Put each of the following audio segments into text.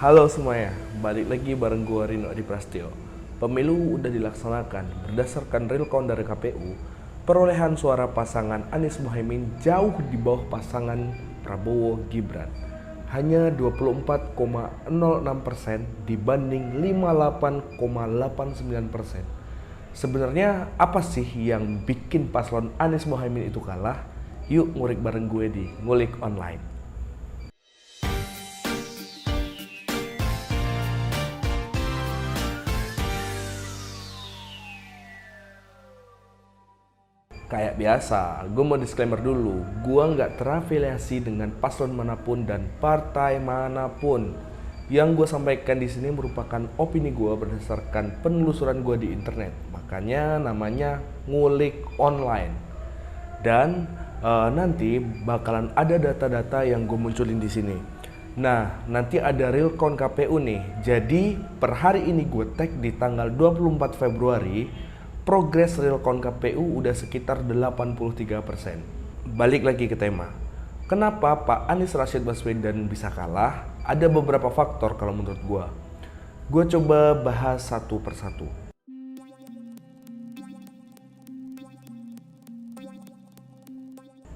Halo semuanya, balik lagi bareng gua Rino Adi Prastio. Pemilu udah dilaksanakan. Berdasarkan real count dari KPU, perolehan suara pasangan Anies Mohaimin jauh di bawah pasangan Prabowo Gibran. Hanya 24,06% dibanding 58,89%. Sebenarnya apa sih yang bikin paslon Anies Mohaimin itu kalah? Yuk ngulik bareng gue di Ngulik Online. Kayak biasa, gue mau disclaimer dulu, gue nggak terafiliasi dengan paslon manapun dan partai manapun. Yang gue sampaikan di sini merupakan opini gue berdasarkan penelusuran gue di internet. Makanya namanya ngulik online. Dan nanti bakalan ada data-data yang gue munculin di sini. Nah, nanti ada real count KPU nih. Jadi per hari ini gue tag di tanggal 24 Februari. Progres real count KPU udah sekitar 83%. Balik lagi ke tema. Kenapa Pak Anies Rashid Baswedan bisa kalah? Ada beberapa faktor kalau menurut gua. Gua coba bahas satu persatu.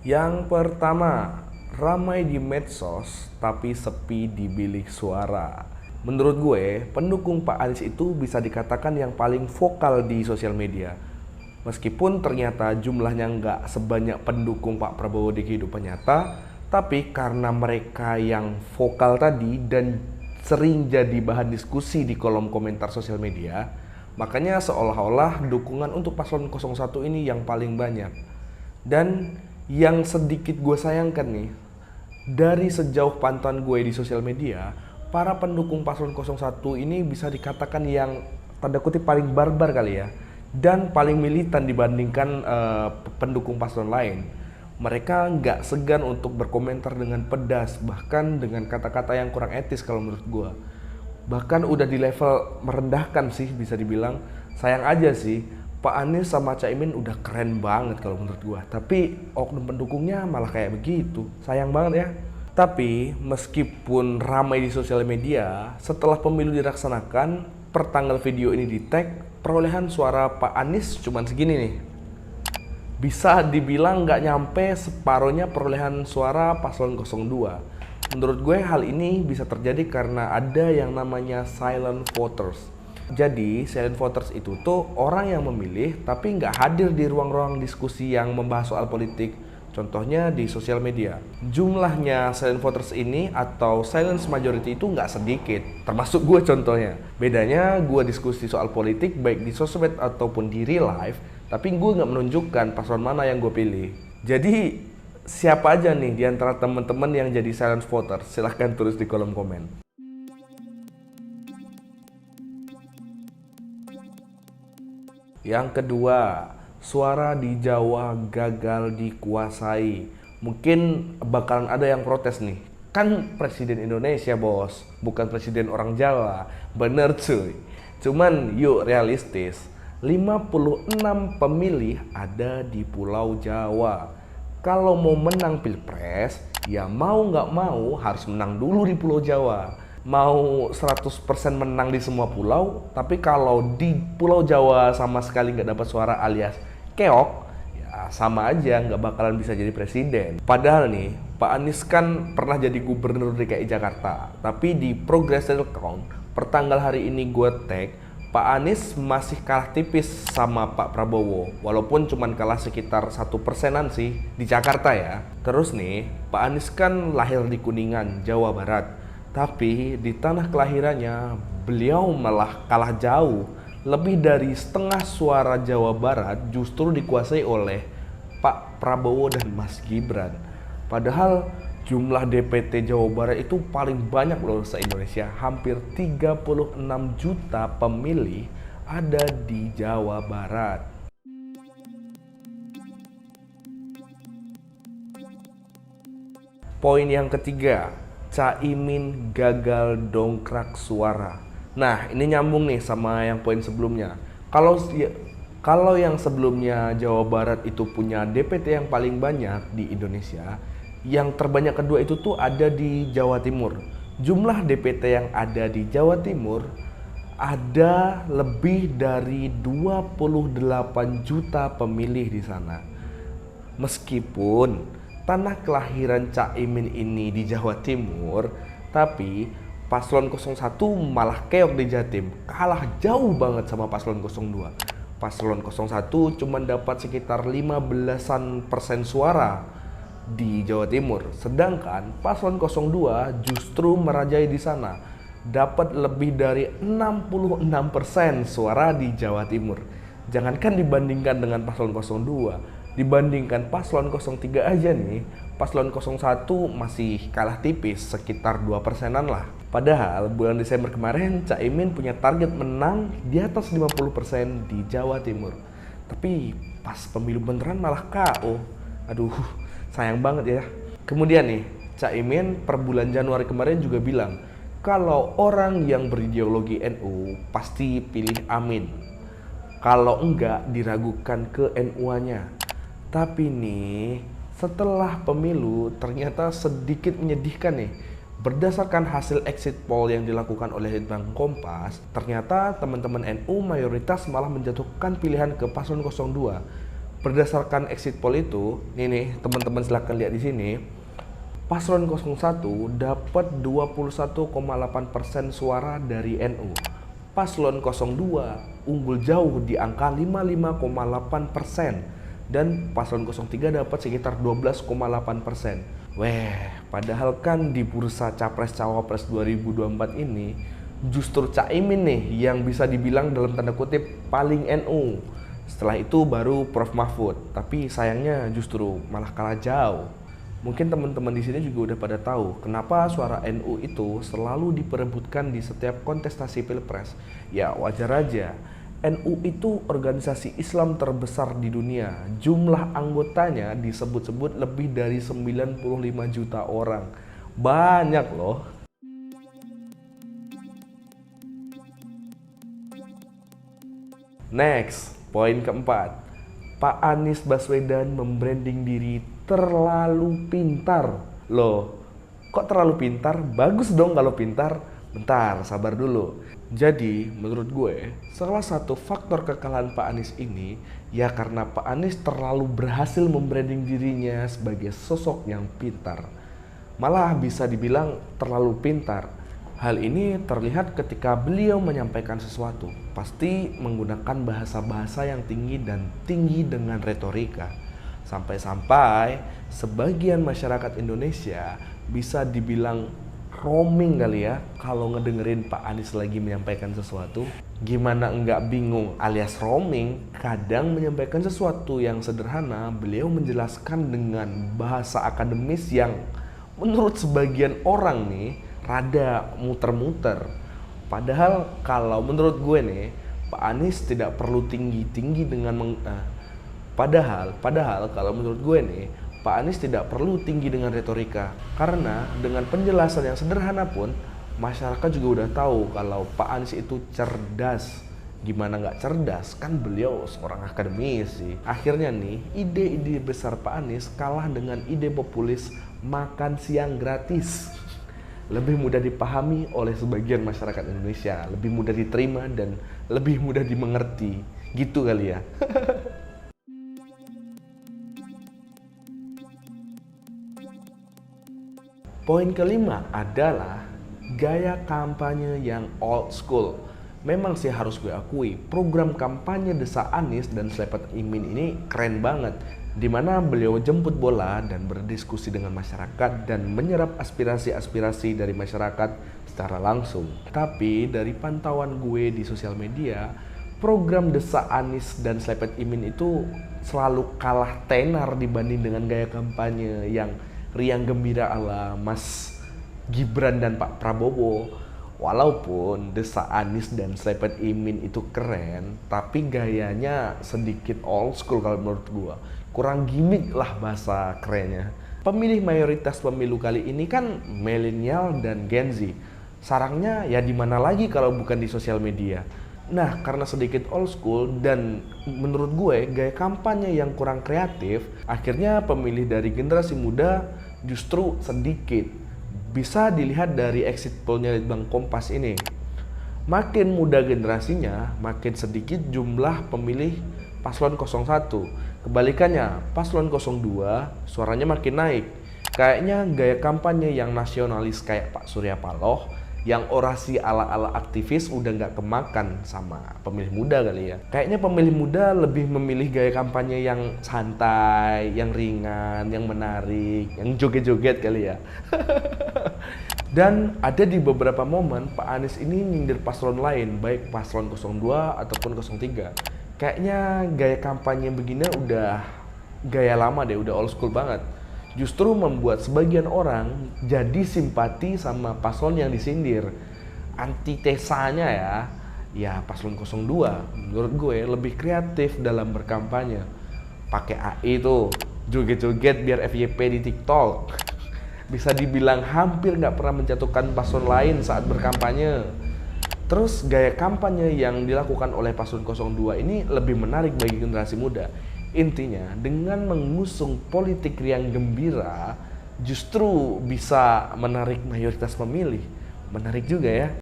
Yang pertama, ramai di medsos tapi sepi di bilik suara. Menurut gue, pendukung Pak Anies itu bisa dikatakan yang paling vokal di sosial media. Meskipun ternyata jumlahnya nggak sebanyak pendukung Pak Prabowo di kehidupan nyata, tapi karena mereka yang vokal tadi dan sering jadi bahan diskusi di kolom komentar sosial media, makanya seolah-olah dukungan untuk paslon 01 ini yang paling banyak. Dan yang sedikit gue sayangkan nih, dari sejauh pantauan gue di sosial media, para pendukung paslon 01 ini bisa dikatakan yang tanda kutip paling barbar kali ya, dan paling militan dibandingkan pendukung paslon lain. Mereka nggak segan untuk berkomentar dengan pedas, bahkan dengan kata-kata yang kurang etis kalau menurut gue. Bahkan udah di level merendahkan sih bisa dibilang. Sayang aja sih, Pak Anies sama Caimin udah keren banget kalau menurut gue. Tapi oknum pendukungnya malah kayak begitu, sayang banget ya. Tapi meskipun ramai di sosial media, setelah pemilu dilaksanakan, per tanggal video ini di tag, perolehan suara Pak Anies cuman segini nih. Bisa dibilang nggak nyampe separohnya perolehan suara paslon 02. Menurut gue hal ini bisa terjadi karena ada yang namanya silent voters. Jadi silent voters itu tuh orang yang memilih tapi nggak hadir di ruang-ruang diskusi yang membahas soal politik. Contohnya di sosial media. Jumlahnya silent voters ini atau silent majority itu nggak sedikit. Termasuk gue contohnya. Bedanya gue diskusi soal politik baik di sosmed ataupun di real life. Tapi gue nggak menunjukkan paslon mana yang gue pilih. Jadi siapa aja nih di antara teman-teman yang jadi silent voter? Silahkan tulis di kolom komen. Yang kedua, suara di Jawa gagal dikuasai. Mungkin bakalan ada yang protes nih. Kan presiden Indonesia bos, bukan presiden orang Jawa. Bener cuy. Cuman yuk realistis. 56 pemilih ada di Pulau Jawa. Kalau mau menang pilpres, ya mau nggak mau harus menang dulu di Pulau Jawa. Mau 100% menang di semua pulau, tapi kalau di Pulau Jawa sama sekali nggak dapat suara alias keok, ya sama aja nggak bakalan bisa jadi presiden. Padahal nih, Pak Anies kan pernah jadi gubernur DKI Jakarta. Tapi di progress real count, pertanggal hari ini gue tag, Pak Anies masih kalah tipis sama Pak Prabowo. Walaupun cuman kalah sekitar 1%-an sih di Jakarta ya. Terus nih, Pak Anies kan lahir di Kuningan, Jawa Barat. Tapi di tanah kelahirannya, beliau malah kalah jauh. Lebih dari setengah suara Jawa Barat justru dikuasai oleh Pak Prabowo dan Mas Gibran. Padahal jumlah DPT Jawa Barat itu paling banyak loh se-Indonesia. Hampir 36 juta pemilih ada di Jawa Barat. Poin yang ketiga, Caimin gagal dongkrak suara. Nah, ini nyambung nih sama yang poin sebelumnya. Kalau yang sebelumnya Jawa Barat itu punya DPT yang paling banyak di Indonesia, yang terbanyak kedua itu tuh ada di Jawa Timur. Jumlah DPT yang ada di Jawa Timur ada lebih dari 28 juta pemilih di sana. Meskipun tanah kelahiran Caimin ini di Jawa Timur, tapi paslon 01 malah keok di Jatim, kalah jauh banget sama paslon 02. Paslon 01 cuma dapat sekitar 15% suara di Jawa Timur, sedangkan paslon 02 justru merajai di sana, dapat lebih dari 66% suara di Jawa Timur. Jangankan dibandingkan dengan paslon 02, dibandingkan paslon 03 aja nih, paslon 01 masih kalah tipis sekitar 2%-an lah. Padahal bulan Desember kemarin Caimin punya target menang di atas 50% di Jawa Timur. Tapi pas pemilu beneran malah KO. Aduh, sayang banget ya. Kemudian nih, Caimin per bulan Januari kemarin juga bilang kalau orang yang berideologi NU pasti pilih Amin. Kalau enggak diragukan ke NU-nya. Tapi nih, setelah pemilu ternyata sedikit menyedihkan nih. Berdasarkan hasil exit poll yang dilakukan oleh Litbang Kompas, ternyata teman-teman NU mayoritas malah menjatuhkan pilihan ke paslon 02. Berdasarkan exit poll itu, nih teman-teman silahkan lihat di sini. Paslon 01 dapat 21,8% suara dari NU. Paslon 02 unggul jauh di angka 55,8% dan paslon 03 dapat sekitar 12,8%. Padahal kan di bursa Capres-Cawapres 2024 ini justru Caimin nih yang bisa dibilang dalam tanda kutip paling NU. Setelah itu baru Prof Mahfud, tapi sayangnya justru malah kalah jauh. Mungkin teman-teman di sini juga udah pada tahu kenapa suara NU itu selalu diperebutkan di setiap kontestasi Pilpres. Ya wajar aja. NU itu organisasi Islam terbesar di dunia. Jumlah anggotanya disebut-sebut lebih dari 95 juta orang. Banyak loh. Next, poin keempat. Pak Anies Baswedan membranding diri terlalu pintar. Loh, kok terlalu pintar? Bagus dong kalau pintar. Bentar, sabar dulu. Jadi, menurut gue, salah satu faktor kekalahan Pak Anies ini ya karena Pak Anies terlalu berhasil membranding dirinya sebagai sosok yang pintar. Malah bisa dibilang terlalu pintar. Hal ini terlihat ketika beliau menyampaikan sesuatu. Pasti menggunakan bahasa-bahasa yang tinggi dan tinggi dengan retorika. Sampai-sampai sebagian masyarakat Indonesia bisa dibilang roaming kali ya kalau ngedengerin Pak Anies lagi menyampaikan sesuatu. Gimana enggak bingung alias roaming? Kadang menyampaikan sesuatu yang sederhana, beliau menjelaskan dengan bahasa akademis yang menurut sebagian orang nih rada muter-muter. Padahal kalau menurut gue nih, Pak Anies tidak perlu tinggi-tinggi dengan Padahal kalau menurut gue nih, Pak Anies tidak perlu tinggi dengan retorika. Karena dengan penjelasan yang sederhana pun, masyarakat juga udah tahu kalau Pak Anies itu cerdas. Gimana nggak cerdas? Kan beliau seorang akademisi. Akhirnya nih, ide-ide besar Pak Anies kalah dengan ide populis makan siang gratis. Lebih mudah dipahami oleh sebagian masyarakat Indonesia, lebih mudah diterima dan lebih mudah dimengerti. Gitu kali ya. Poin kelima adalah gaya kampanye yang old school. Memang sih harus gue akui, program kampanye Desa Anies dan Slepet Imin ini keren banget. Dimana beliau jemput bola dan berdiskusi dengan masyarakat dan menyerap aspirasi-aspirasi dari masyarakat secara langsung. Tapi dari pantauan gue di sosial media, program Desa Anies dan Slepet Imin itu selalu kalah tenar dibanding dengan gaya kampanye yang riang gembira ala Mas Gibran dan Pak Prabowo. Walaupun Desa Anies dan Slepet Imin itu keren, tapi gayanya sedikit old school kalau menurut gua. Kurang gimmick lah bahasa kerennya. Pemilih mayoritas pemilu kali ini kan milenial dan Gen Z. Sarangnya ya di mana lagi kalau bukan di sosial media. Nah, karena sedikit old school dan menurut gue gaya kampanye yang kurang kreatif, akhirnya pemilih dari generasi muda justru sedikit. Bisa dilihat dari exit poll-nya Litbang Kompas ini. Makin muda generasinya, makin sedikit jumlah pemilih paslon 01. Kebalikannya, paslon 02 suaranya makin naik. Kayaknya gaya kampanye yang nasionalis kayak Pak Surya Paloh, yang orasi ala-ala aktivis udah nggak kemakan sama pemilih muda kali ya. Kayaknya pemilih muda lebih memilih gaya kampanye yang santai, yang ringan, yang menarik, yang joget-joget kali ya. Dan ada di beberapa momen Pak Anies ini nyindir paslon lain, baik paslon 02 ataupun 03. Kayaknya gaya kampanye begini udah gaya lama deh, udah old school banget. Justru membuat sebagian orang jadi simpati sama paslon yang disindir. Antitesanya ya paslon 02 menurut gue lebih kreatif dalam berkampanye. Pakai AI tuh, joget-joget biar FYP di TikTok. Bisa dibilang hampir nggak pernah menjatuhkan paslon lain saat berkampanye. Terus gaya kampanye yang dilakukan oleh paslon 02 ini lebih menarik bagi generasi muda. Intinya dengan mengusung politik riang gembira justru bisa menarik mayoritas pemilih. Menarik juga ya.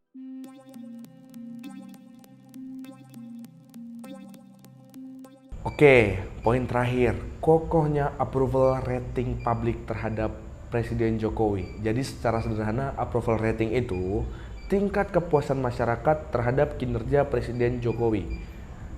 Oke, poin terakhir, kokohnya approval rating publik terhadap Presiden Jokowi. Jadi secara sederhana approval rating itu tingkat kepuasan masyarakat terhadap kinerja Presiden Jokowi.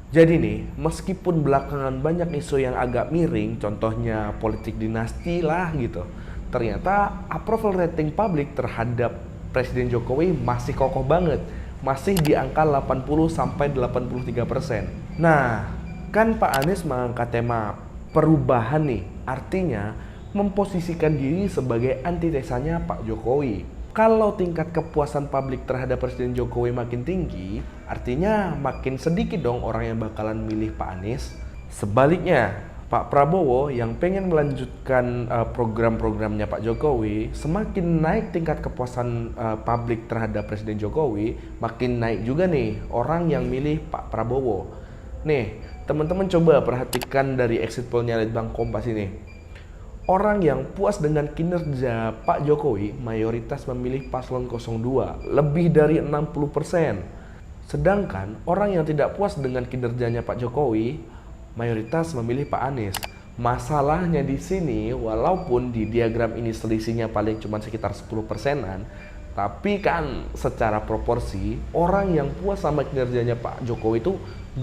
Jadi nih, meskipun belakangan banyak isu yang agak miring, contohnya politik dinasti lah gitu, ternyata approval rating publik terhadap Presiden Jokowi masih kokoh banget, masih di angka 80-83%. Nah, kan Pak Anies mengangkat tema perubahan nih, artinya memposisikan diri sebagai antitesanya Pak Jokowi. Kalau tingkat kepuasan publik terhadap Presiden Jokowi makin tinggi, artinya makin sedikit dong orang yang bakalan milih Pak Anies. Sebaliknya, Pak Prabowo yang pengen melanjutkan program-programnya Pak Jokowi, semakin naik tingkat kepuasan publik terhadap Presiden Jokowi, makin naik juga nih orang yang milih Pak Prabowo. Nih, teman-teman coba perhatikan dari exit poll-nya Litbang Kompas ini. Orang yang puas dengan kinerja Pak Jokowi mayoritas memilih paslon 02, lebih dari 60%. Sedangkan orang yang tidak puas dengan kinerjanya Pak Jokowi mayoritas memilih Pak Anies. Masalahnya di sini, walaupun di diagram ini selisihnya paling cuma sekitar 10%-an, tapi kan secara proporsi orang yang puas sama kinerjanya Pak Jokowi itu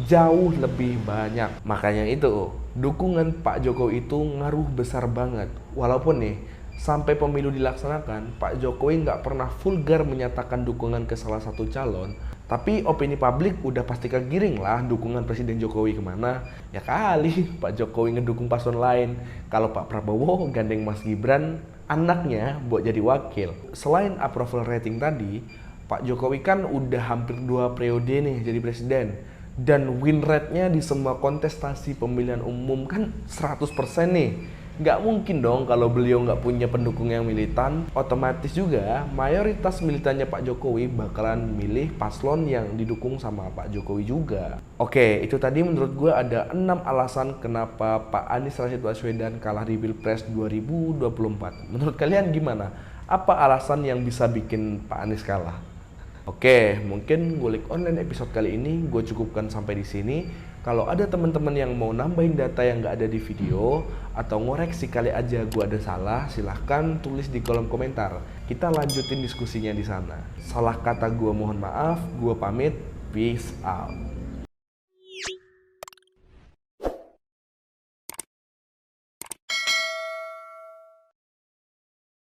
jauh lebih banyak. Makanya itu dukungan Pak Jokowi itu ngaruh besar banget. Walaupun nih sampai pemilu dilaksanakan, Pak Jokowi nggak pernah vulgar menyatakan dukungan ke salah satu calon, tapi opini publik udah pasti kegiring lah dukungan Presiden Jokowi kemana. Ya kali Pak Jokowi ngedukung paslon lain, kalau Pak Prabowo gandeng Mas Gibran anaknya buat jadi wakil. Selain approval rating tadi, Pak Jokowi kan udah hampir 2 periode nih jadi presiden. Dan win rate-nya di semua kontestasi pemilihan umum kan 100% nih. Nggak mungkin dong kalau beliau nggak punya pendukung yang militan. Otomatis juga mayoritas militannya Pak Jokowi bakalan milih paslon yang didukung sama Pak Jokowi juga. Oke, itu tadi menurut gue ada 6 alasan kenapa Pak Anies Rashid Baswedan kalah di Pilpres 2024. Menurut kalian gimana? Apa alasan yang bisa bikin Pak Anies kalah? Oke, mungkin Ngulik Online episode kali ini gue cukupkan sampai di sini. Kalau ada teman-teman yang mau nambahin data yang nggak ada di video atau ngoreksi kali aja gue ada salah, silahkan tulis di kolom komentar. Kita lanjutin diskusinya di sana. Salah kata gue mohon maaf, gue pamit. Peace out.